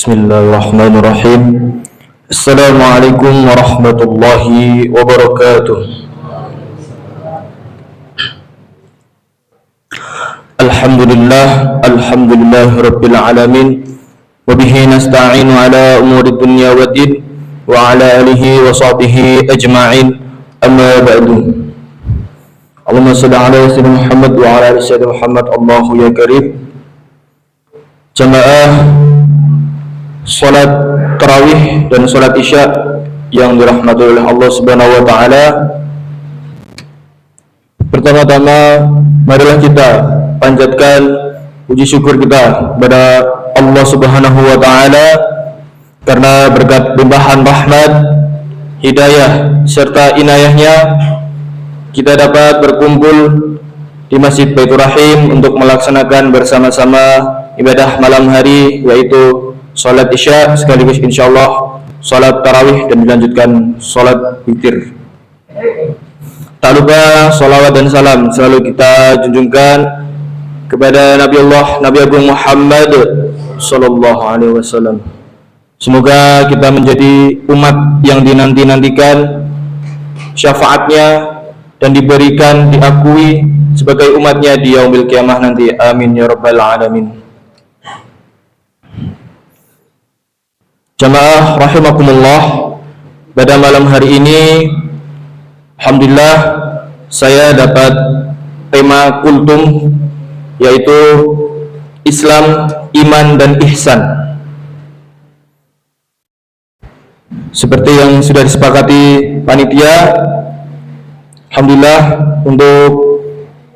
Bismillahirrahmanirrahim. Assalamualaikum warahmatullahi wabarakatuh. Alhamdulillah rabbil alamin. Wa bihi nasta'inu ala umuri dunya waddin wa ala alihi wa sahbihi ajma'in. Amma ba'du. Allahumma shalli ala sayyidina Muhammad wa ala ali sayyidina Muhammad. Allahu ya karim. Jamaah salat tarawih dan salat isya yang dirahmati oleh Allah Subhanahu wa taala. Pertama-tama marilah kita panjatkan puji syukur kita kepada Allah Subhanahu wa taala karena berkat limpahan rahmat, hidayah serta inayahnya kita dapat berkumpul di Masjid Baitur Rahim untuk melaksanakan bersama-sama ibadah malam hari, yaitu salat isya sekaligus insyaallah salat tarawih dan dilanjutkan salat witir. Tak lupa salawat dan salam selalu kita junjungkan kepada Nabi Agung Muhammad sallallahu alaihi wasallam. Semoga kita menjadi umat yang dinanti-nantikan syafaatnya dan diberikan, diakui sebagai umatnya di yaumil kiamah nanti. Amin ya rabbal alamin. Jamaah rahimakumullah, pada malam hari ini alhamdulillah saya dapat tema kultum, yaitu Islam, Iman dan Ihsan. Seperti yang sudah disepakati panitia, alhamdulillah untuk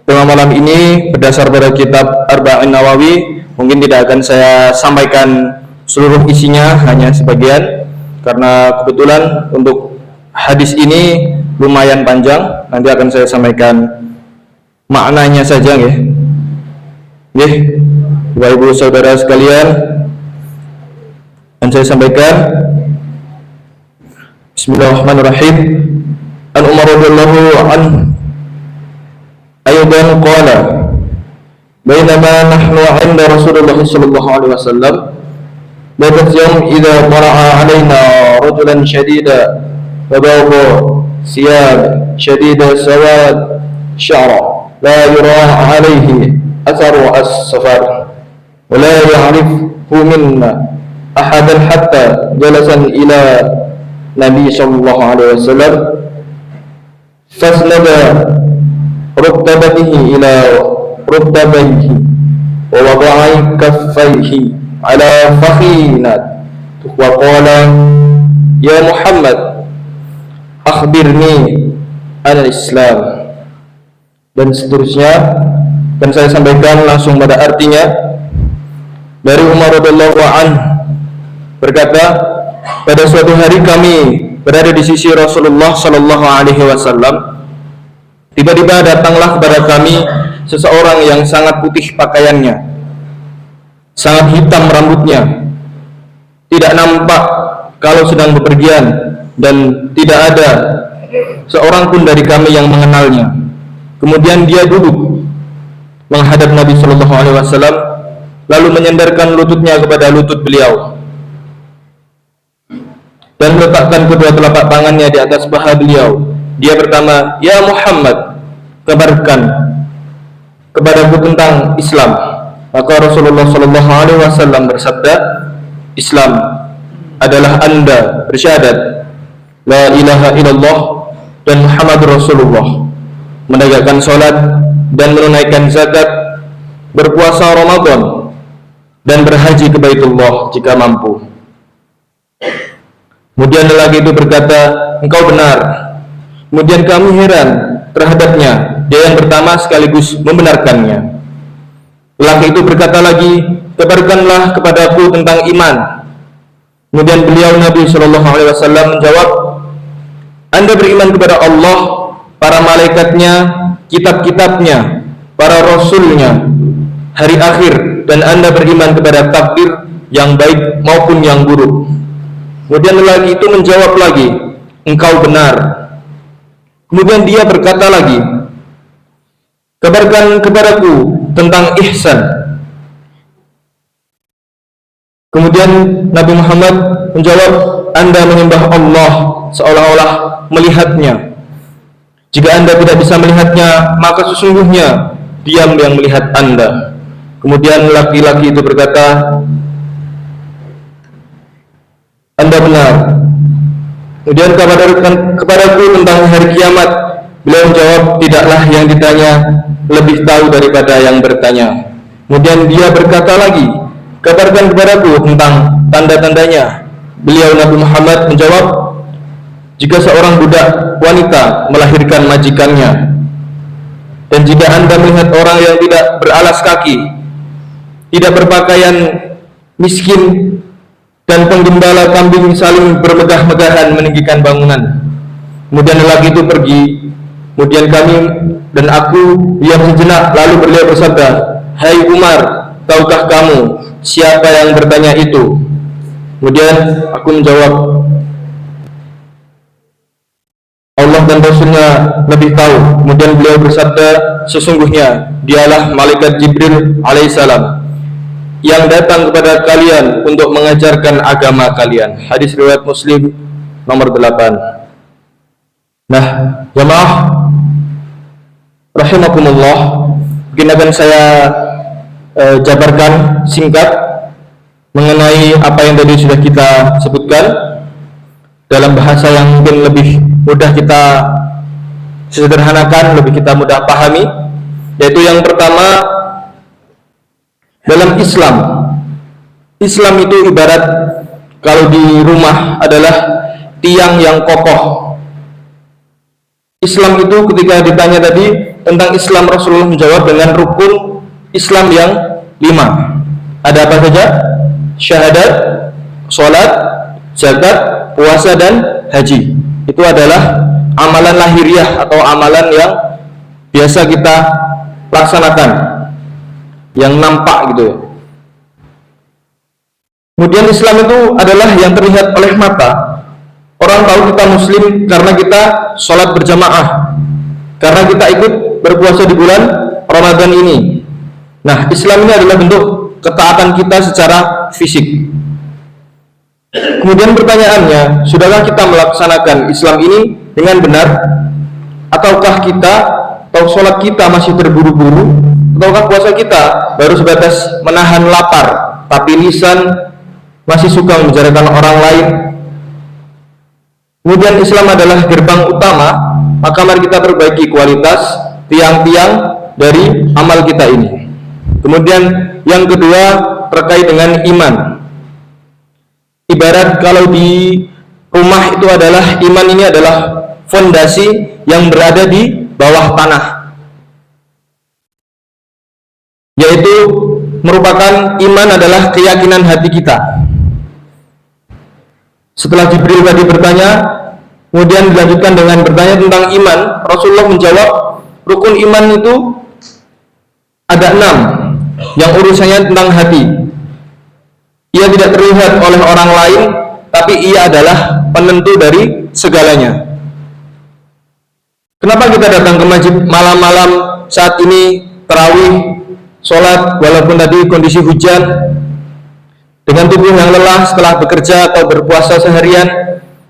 tema malam ini berdasar pada kitab Arba'in Nawawi. Mungkin tidak akan saya sampaikan seluruh isinya, hanya sebagian, karena kebetulan untuk hadis ini lumayan panjang. Nanti akan saya sampaikan maknanya saja, ya. Bapak Ibu saudara sekalian, dan saya sampaikan. Bismillahirrahmanirrahim. An Umar radhiyallahu anhu aydan qala bainama nahnu 'inda Rasulullah sallallahu alaihi wasallam ذات يوم إذا طلع علينا رجلا شديدا وبيض ثياب شديد سواد شعر لا يرى عليه أثر السفر ولا يعرفه منا أحدا حتى جلس إلى النبي صلى الله عليه وسلم فاسند ركبته إلى ركبتيه ووضع كفيه على فخذنا وقال يا محمد أخبرني عن الإسلام, dan seterusnya. Dan saya sampaikan langsung pada artinya. Dari Umar radhiyallahu anhu berkata, pada suatu hari kami berada di sisi Rasulullah sallallahu alaihi wasallam. Tiba-tiba datanglah kepada kami seseorang yang sangat putih pakaiannya, sangat hitam rambutnya, tidak nampak kalau sedang bepergian, dan tidak ada seorang pun dari kami yang mengenalnya. Kemudian dia duduk menghadap Nabi Shallallahu Alaihi Wasallam, lalu menyandarkan lututnya kepada lutut beliau dan meletakkan kedua telapak tangannya di atas paha beliau. Dia bertanya, ya Muhammad, kabarkan kepadaku tentang Islam. Maka Rasulullah sallallahu alaihi wasallam bersabda, Islam adalah Anda bersyahadat la ilaha illallah dan Muhammad Rasulullah, menegakkan salat dan menunaikan zakat, berpuasa Ramadan, dan berhaji ke Baitullah jika mampu. Kemudian lelaki itu berkata, engkau benar. Kemudian kami heran terhadapnya. Dia yang pertama sekaligus membenarkannya. Lelaki itu berkata lagi, kabarkanlah kepadaku tentang iman. Kemudian beliau Nabi Shallallahu Alaihi Wasallam menjawab, Anda beriman kepada Allah, para malaikatnya, kitab-kitabnya, para rasulnya, hari akhir, dan Anda beriman kepada takdir yang baik maupun yang buruk. Kemudian lelaki itu menjawab lagi, engkau benar. Kemudian dia berkata lagi, kabarkan kepadaku tentang ihsan. Kemudian Nabi Muhammad menjawab, Anda menyembah Allah seolah-olah melihatnya. Jika Anda tidak bisa melihatnya, maka sesungguhnya Diam yang melihat Anda. Kemudian laki-laki itu berkata, Anda benar. Kemudian kepadaku tentang hari kiamat, beliau menjawab, tidaklah yang ditanya lebih tahu daripada yang bertanya. Kemudian dia berkata lagi, kabarkan kepadaku tentang tanda-tandanya. Beliau Nabi Muhammad menjawab, jika seorang budak wanita melahirkan majikannya, dan jika Anda melihat orang yang tidak beralas kaki, tidak berpakaian, miskin, dan penggembala kambing saling bermegah-megahan meninggikan bangunan. Kemudian lelaki itu pergi. Kemudian kami dan aku diam sejenak, lalu beliau bersabda, hai Umar, tahukah kamu siapa yang bertanya itu? Kemudian aku menjawab, Allah dan Rasulnya lebih tahu. Kemudian beliau bersabda, sesungguhnya dialah malaikat Jibril alaihissalam yang datang kepada kalian untuk mengajarkan agama kalian. Hadis riwayat Muslim nomor 8. Nah, jamaah rahimakumullah, mungkin akan saya jabarkan singkat mengenai apa yang tadi sudah kita sebutkan dalam bahasa yang mungkin lebih mudah kita sederhanakan, lebih kita mudah pahami, yaitu yang pertama, dalam Islam itu ibarat kalau di rumah adalah tiang yang kokoh. Islam itu ketika ditanya tadi tentang Islam, Rasulullah menjawab dengan rukun Islam yang 5. Ada apa saja? Syahadat, sholat, zakat, puasa, dan haji. Itu adalah amalan lahiriah atau amalan yang biasa kita laksanakan, yang nampak gitu ya. Kemudian Islam itu adalah yang terlihat oleh mata. Orang tahu kita muslim karena kita sholat berjamaah, karena kita ikut berpuasa di bulan Ramadan ini. Nah, Islam ini adalah bentuk ketaatan kita secara fisik. Kemudian pertanyaannya, sudahkah kita melaksanakan Islam ini dengan benar? Ataukah kita atau sholat kita masih terburu-buru? Ataukah puasa kita baru sebatas menahan lapar, tapi lisan masih suka membicarakan orang lain? Kemudian Islam adalah gerbang utama, maka mari kita perbaiki kualitas tiang-tiang dari amal kita ini. Kemudian yang kedua terkait dengan iman. Ibarat kalau di rumah itu adalah iman ini adalah fondasi yang berada di bawah tanah, yaitu merupakan iman adalah keyakinan hati kita. Setelah Jibril tadi bertanya, kemudian dilanjutkan dengan bertanya tentang iman. Rasulullah menjawab, rukun iman itu ada 6 yang urusannya tentang hati. Ia tidak terlihat oleh orang lain, tapi ia adalah penentu dari segalanya. Kenapa kita datang ke masjid malam-malam saat ini, tarawih, sholat, walaupun tadi kondisi hujan, dengan tubuh yang lelah setelah bekerja atau berpuasa seharian?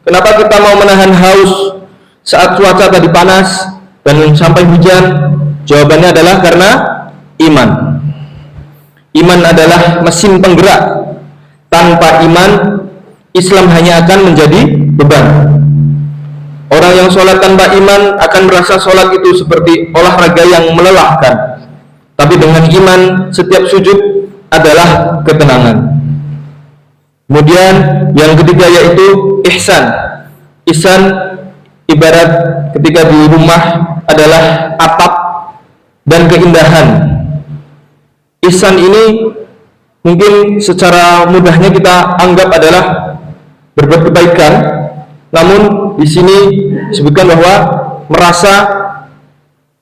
Kenapa kita mau menahan haus saat cuaca tadi panas dan sampai hujan? Jawabannya adalah karena iman. Iman adalah mesin penggerak. Tanpa iman, Islam hanya akan menjadi beban. Orang yang sholat tanpa iman akan merasa sholat itu seperti olahraga yang melelahkan. Tapi dengan iman, setiap sujud adalah ketenangan. Kemudian yang ketiga yaitu ihsan. Ihsan ibarat ketika di rumah adalah atap dan keindahan. Ihsan ini mungkin secara mudahnya kita anggap adalah berbuat kebaikan, namun di sini disebutkan bahwa merasa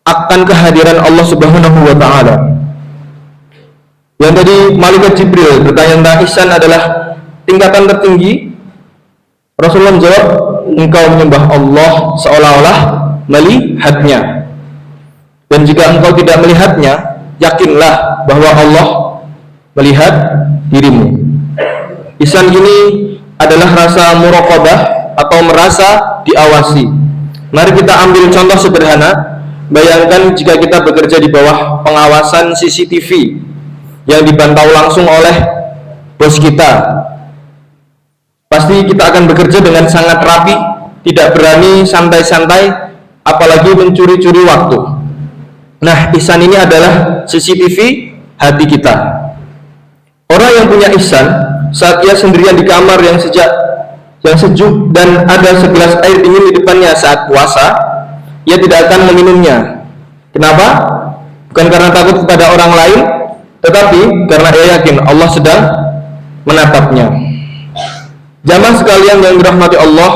akan kehadiran Allah Subhanahu wa taala. Yang tadi malaikat Jibril bertanya tentang ihsan adalah tingkatan tertinggi. Rasulullah menjawab, engkau menyembah Allah seolah-olah melihatnya. Dan jika engkau tidak melihatnya, yakinlah bahwa Allah melihat dirimu. Ihsan ini adalah rasa muraqabah atau merasa diawasi. Mari kita ambil contoh sederhana. Bayangkan jika kita bekerja di bawah pengawasan CCTV yang dipantau langsung oleh bos kita. Pasti kita akan bekerja dengan sangat rapi, tidak berani santai-santai, apalagi mencuri-curi waktu. Nah, ihsan ini adalah CCTV hati kita. Orang yang punya ihsan, saat ia sendirian di kamar yang sejuk dan ada segelas air dingin di depannya saat puasa, ia tidak akan meminumnya. Kenapa? Bukan karena takut kepada orang lain, tetapi karena ia yakin Allah sedang menatapnya. Jamaah sekalian yang dirahmati Allah,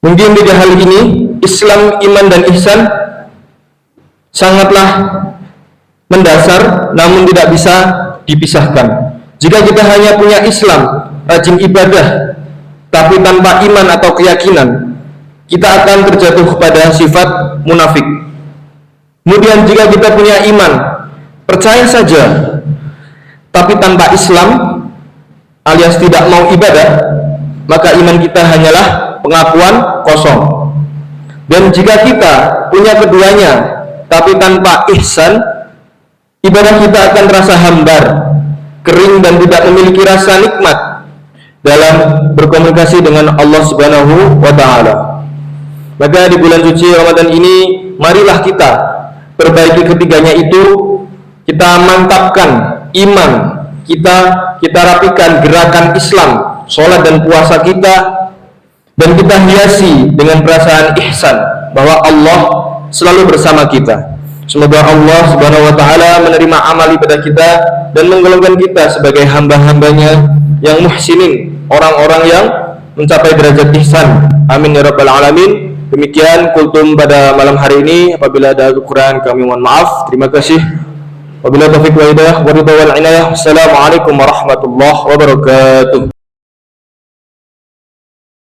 mungkin di hal ini Islam, iman dan ihsan sangatlah mendasar, namun tidak bisa dipisahkan. Jika kita hanya punya Islam, rajin ibadah, tapi tanpa iman atau keyakinan, kita akan terjatuh kepada sifat munafik. Kemudian jika kita punya iman, percaya saja, tapi tanpa Islam alias tidak mau ibadah, maka iman kita hanyalah pengakuan kosong. Dan jika kita punya keduanya tapi tanpa ihsan, ibadah kita akan terasa hambar, kering dan tidak memiliki rasa nikmat dalam berkomunikasi dengan Allah Subhanahu wa taala. Maka di bulan suci Ramadan ini, marilah kita perbaiki ketiganya itu. Kita mantapkan iman kita rapikan gerakan Islam, sholat dan puasa kita, dan kita hiasi dengan perasaan ihsan bahwa Allah selalu bersama kita. Semoga Allah Subhanahu wa taala menerima amal ibadah kita dan menggolongkan kita sebagai hamba-hambanya yang muhsinin, orang-orang yang mencapai derajat ihsan. Amin ya rabbal alamin. Demikian kultum pada malam hari ini. Apabila ada kekurangan kami mohon maaf. Terima kasih. Wabillahi taufiq wal hidayah wa ridha wal inayah. Assalamualaikum warahmatullahi wabarakatuh.